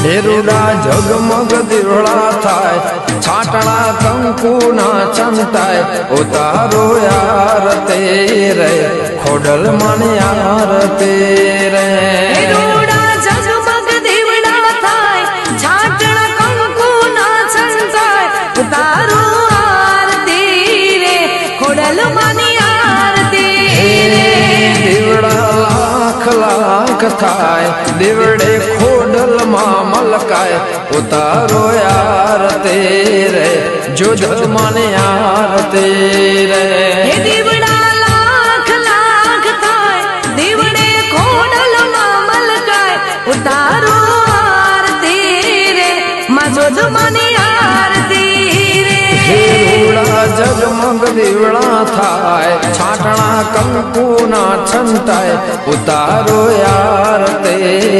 હેરુડા જગમગ દીવડા થાય, છાટણા કંકુ ના છંટાય, ઉતારો યાર તેરે ખોડલ મન યાર તેરે. હેરુડા જગમગ દીવડા થાય, છાટણા કંકુ ના છંટાય, ઉતારો આરતી રે ખોડલ મન આરતી રે. દીવડા લાખ લાખ થાય, દીવડે ખોડલ માં મલકાય, ઉતારો યાર તેરે જોધ મન યાર તેરે. હે દીવડા લાખ લાખ થાય, દીવડે ખોડલ માં મલકાય, ઉતારો આરતી રે માં જોધ મન આરતી રે. હેરુડા જગમગ દીવડા થાય, છાટણા કંકુ ના છંટાય, ઉતારો યાર તે